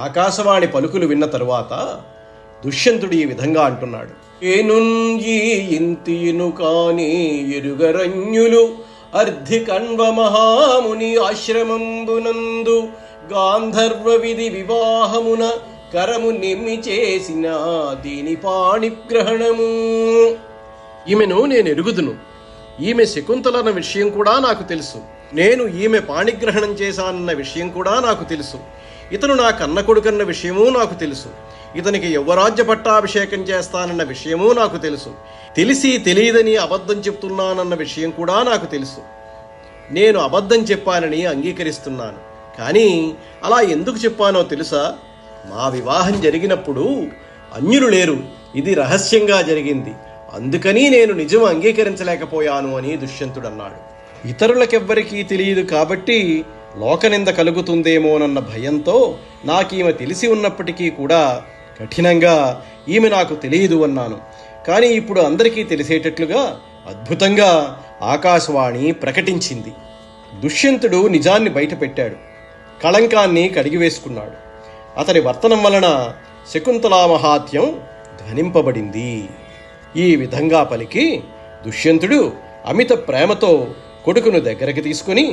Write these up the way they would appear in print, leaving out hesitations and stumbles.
ఆకాశవాణి పలుకులు విన్న తరువాత దుష్యంతుడు ఈ విధంగా అంటున్నాడు. ఏనుంజీ ఇంతియును కాని ఎరుగరణ్యులు అర్ధి కణ్వ మహాముని ఆశ్రమంబునందు గాంధర్వ విధి వివాహమున కరము నిమ్మి చేసిన దీని పాణిగ్రహణము. ఈమెను నేను ఎరుగుదును. ఈమె శకుంతలన్న విషయం కూడా నాకు తెలుసు. నేను ఈమె పాణిగ్రహణం చేశానన్న విషయం కూడా నాకు తెలుసు. ఇతను నా కన్న కొడుకన్న విషయమూ నాకు తెలుసు. ఇతనికి యువరాజ్య పట్టాభిషేకం చేస్తానన్న విషయమూ నాకు తెలుసు. తెలిసి తెలియదని అబద్ధం చెప్తున్నానన్న విషయం కూడా నాకు తెలుసు. నేను అబద్ధం చెప్పానని అంగీకరిస్తున్నాను. కానీ అలా ఎందుకు చెప్పానో తెలుసా? మా వివాహం జరిగినప్పుడు అన్యులు లేరు, ఇది రహస్యంగా జరిగింది, అందుకని నేను నిజం అంగీకరించలేకపోయాను అని దుష్యంతుడు అన్నాడు. ఇతరులకెవ్వరికీ తెలియదు కాబట్టి లోకనింద కలుగుతుందేమోనన్న భయంతో నాకీమె తెలిసి ఉన్నప్పటికీ కూడా కఠినంగా ఈమె నాకు తెలియదు అన్నాను. కానీ ఇప్పుడు అందరికీ తెలిసేటట్లుగా అద్భుతంగా ఆకాశవాణి ప్రకటించింది. దుష్యంతుడు నిజాన్ని బయటపెట్టాడు, కళంకాన్ని కడిగివేసుకున్నాడు. అతని వర్తనం వలన శకుంతలా మహాత్యం ధ్వనింపబడింది. ఈ విధంగా పలికి దుష్యంతుడు అమిత ప్రేమతో కొడుకును దగ్గరికి తీసుకుని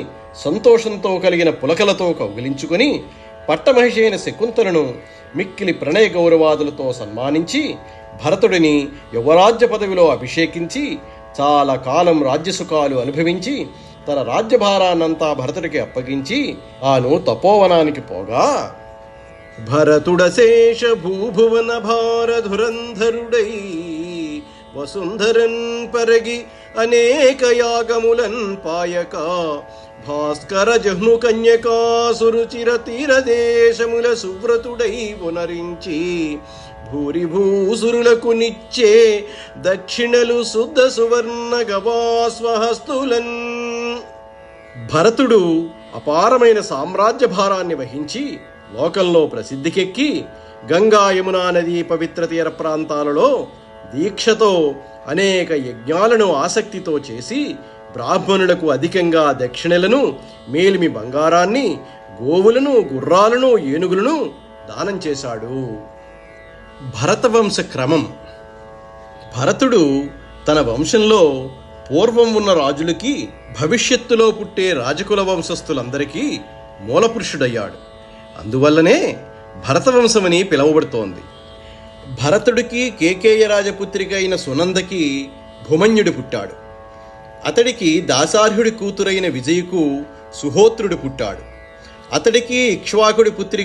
సంతోషంతో కలిగిన పులకలతో కౌగిలించుకొని పట్టమహిషి అయిన శకుంతలను మిక్కిలి ప్రణయ గౌరవాదులతో సన్మానించి భరతుడిని యువరాజ్య పదవిలో అభిషేకించి చాలా కాలం రాజ్యసుఖాలు అనుభవించి తన రాజ్యభారాన్నంతా భరతుడికి అప్పగించి తాను తపోవనానికి పోగా భరతుడశేష భూభువన భారధురంధరుడై వసుంధరన్ పరగి అనేక యాగములన్ పాయక భాస్కర జహ్ను కన్యకా సురుచిర తీరదేశముల సువ్రతుడై పునరించి భూరి భూసురులకు నిచ్చే దక్షిణలు శుద్ధ సువర్ణ గవాస్వహస్తులన్. భరతుడు అపారమైన సామ్రాజ్య భారాన్ని వహించి లోకంలో ప్రసిద్ధికెక్కి గంగా యమునా నదీ పవిత్ర తీర ప్రాంతాలలో దీక్షతో అనేక యజ్ఞాలను ఆసక్తితో చేసి బ్రాహ్మణులకు అధికంగా దక్షిణలను, మేలిమి బంగారాన్ని, గోవులను, గుర్రాలను, ఏనుగులను దానం చేశాడు. భరతవంశ క్రమం. భరతుడు తన వంశంలో పూర్వం ఉన్న రాజులకి, భవిష్యత్తులో పుట్టే రాజకుల వంశస్థులందరికీ మూలపురుషుడయ్యాడు. అందువల్లనే భరతవంశమని పిలువబడుతోంది. భరతుడికి కేకేయ రాజపుత్రిక అయిన సునందకి భుమన్యుడు పుట్టాడు. అతడికి దాసార్హుడి కూతురైన విజయకు సుహోత్రుడు పుట్టాడు. అతడికి ఇక్ష్వాకుడి పుత్రిక